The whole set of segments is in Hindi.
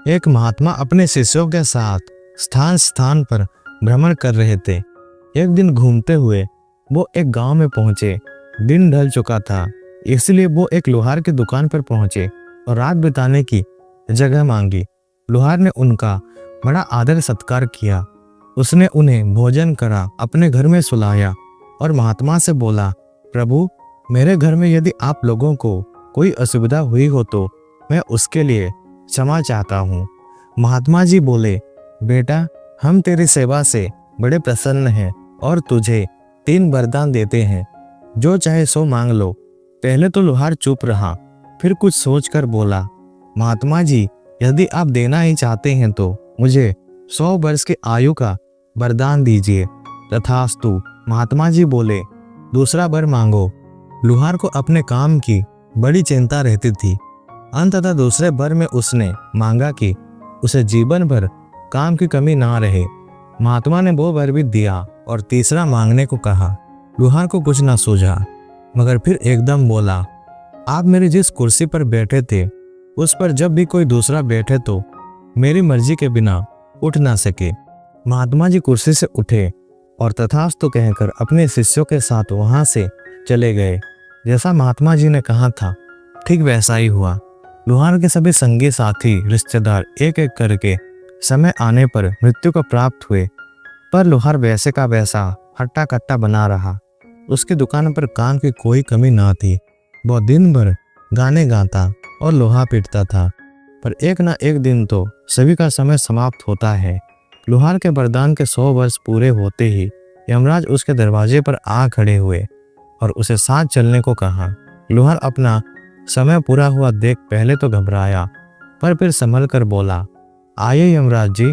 एक महात्मा अपने शिष्यों के साथ स्थान स्थान पर भ्रमण कर रहे थे। एक दिन घूमते हुए वो एक गांव में पहुंचे। दिन ढल चुका था, इसलिए वो एक लोहार की दुकान पर पहुंचे और रात बिताने की जगह मांगी। लोहार ने उनका बड़ा आदर सत्कार किया। उसने उन्हें भोजन करा, अपने घर में सुलाया और महात्मा से बोला, प्रभु, मेरे घर में यदि आप लोगों को कोई असुविधा हुई हो तो मैं उसके लिए क्षमा चाहता हूँ। महात्मा जी बोले, बेटा, हम तेरी सेवा से बड़े प्रसन्न हैं और तुझे 3 वरदान देते हैं, जो चाहे सो मांग लो। पहले तो लोहार चुप रहा, फिर कुछ सोचकर बोला, महात्मा जी, यदि आप देना ही चाहते हैं तो मुझे 100 वर्ष की आयु का वरदान दीजिए। तथास्तु। महात्मा जी बोले, दूसरा वर मांगो। लोहार को अपने काम की बड़ी चिंता रहती थी। अंततः दूसरे वर में उसने मांगा कि उसे जीवन भर काम की कमी ना रहे। महात्मा ने वो वर भी दिया और तीसरा मांगने को कहा। लोहार को कुछ ना सूझा, मगर फिर एकदम बोला, आप मेरी जिस कुर्सी पर बैठे थे उस पर जब भी कोई दूसरा बैठे तो मेरी मर्जी के बिना उठ ना सके। महात्मा जी कुर्सी से उठे और तथास्तु कहकर अपने शिष्यों के साथ वहां से चले गए। जैसा महात्मा जी ने कहा था ठीक वैसा ही हुआ। लोहार के सभी संगी साथी रिश्तेदार एक एक करके समय आने पर मृत्यु को प्राप्त हुए, पर लोहार वैसे का वैसा हट्टा कट्टा बना रहा। उसकी दुकान पर काम की कोई कमी ना थी। वह दिन भर गाने गाता और लोहा पीटता था, पर एक ना एक दिन तो सभी का समय समाप्त होता है। लोहार के वरदान के 100 वर्ष पूरे होते ही यमराज उसके दरवाजे पर आ खड़े हुए और उसे साथ चलने को कहा। लोहार अपना समय पूरा हुआ देख पहले तो घबराया, पर फिर संभल कर बोला, आइए यमराज जी,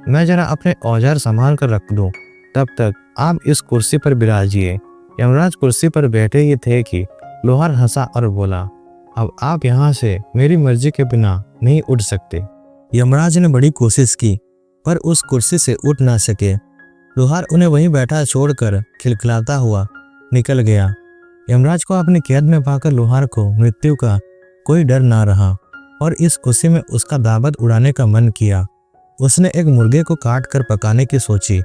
मैं जरा अपने औजार संभाल कर रख दूं, तब तक आप इस कुर्सी पर विराजिए। यमराज कुर्सी पर बैठे ही थे कि लोहार हंसा और बोला, अब आप यहाँ से मेरी मर्जी के बिना नहीं उठ सकते। यमराज ने बड़ी कोशिश की, पर उस कुर्सी से उठ ना सके। लोहार उन्हें वहीं बैठा छोड़कर खिलखिलाता हुआ निकल गया। यमराज को अपनी कैद में पाकर लोहार को मृत्यु का कोई डर ना रहा और इस खुशी में उसका दावत उड़ाने का मन किया। उसने एक मुर्गे को काट कर पकाने की सोची,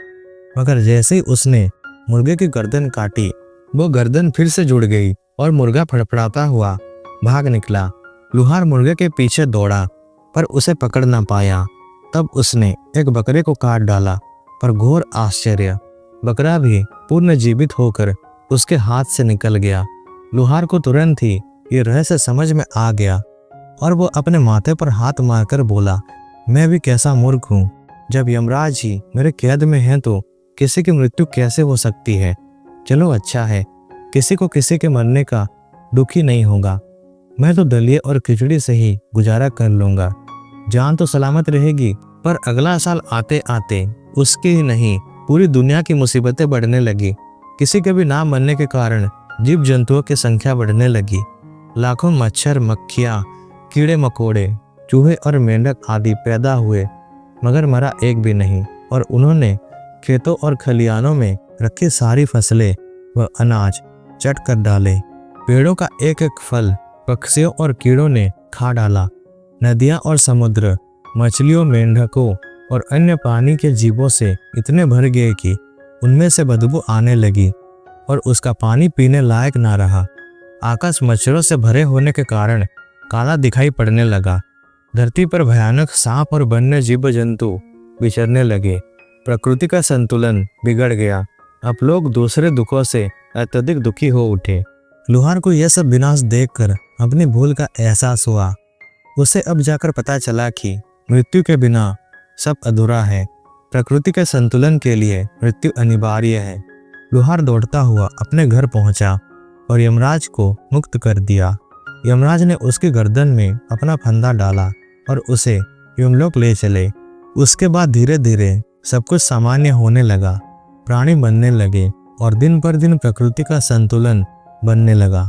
मगर जैसे ही उसने मुर्गे की गर्दन काटी, वो गर्दन फिर से जुड़ गई और मुर्गा फड़फड़ाता हुआ भाग निकला। लोहार मुर्गे के पीछे दौड़ा, पर उसे पकड़ ना पाया। तब उसने एक बकरे को काट डाला, पर घोर आश्चर्य, बकरा भी पूर्ण जीवित होकर उसके हाथ से निकल गया। लोहार को तुरंत ही ये रहस्य समझ में आ गया और वो अपने माथे पर हाथ मारकर बोला, मैं भी कैसा मूर्ख हूँ। जब यमराज ही मेरे कैद में हैं तो किसी की मृत्यु कैसे हो सकती है। चलो अच्छा है, किसी को किसी के मरने का दुख ही नहीं होगा। मैं तो दलिए और खिचड़ी से ही गुजारा कर लूंगा। जान तो सलामत रहेगी, पर अगला साल आते आते उसकी ही नहीं पूरी दुनिया की मुसीबतें बढ़ने लगी। किसी के भी ना मरने के कारण जीव जंतुओं की संख्या बढ़ने लगी। लाखों मच्छर, मक्खियाँ, कीड़े मकोड़े, चूहे और मेंढक आदि पैदा हुए, मगर मरा एक भी नहीं। और उन्होंने खेतों और खलिहानों में रखी सारी फसलें व अनाज चट कर डाले। पेड़ों का एक एक फल पक्षियों और कीड़ों ने खा डाला। नदियाँ और समुद्र मछलियों, मेंढकों और अन्य पानी के जीवों से इतने भर गए कि उनमें से बदबू आने लगी और उसका पानी पीने लायक ना रहा। आकाश मच्छरों से भरे होने के कारण काला दिखाई पड़ने लगा। धरती पर भयानक सांप और वन्य जीव जंतु विचरने लगे। प्रकृति का संतुलन बिगड़ गया। अब लोग दूसरे दुखों से अत्यधिक दुखी हो उठे। लोहार को यह सब विनाश देखकर अपनी भूल का एहसास हुआ। उसे अब जाकर पता चला कि मृत्यु के बिना सब अधूरा है। प्रकृति के संतुलन के लिए मृत्यु अनिवार्य है। लोहार दौड़ता हुआ अपने घर पहुंचा और यमराज को मुक्त कर दिया। यमराज ने उसकी गर्दन में अपना फंदा डाला और उसे यमलोक ले चले। उसके बाद धीरे धीरे सब कुछ सामान्य होने लगा। प्राणी बनने लगे और दिन पर दिन प्रकृति का संतुलन बनने लगा।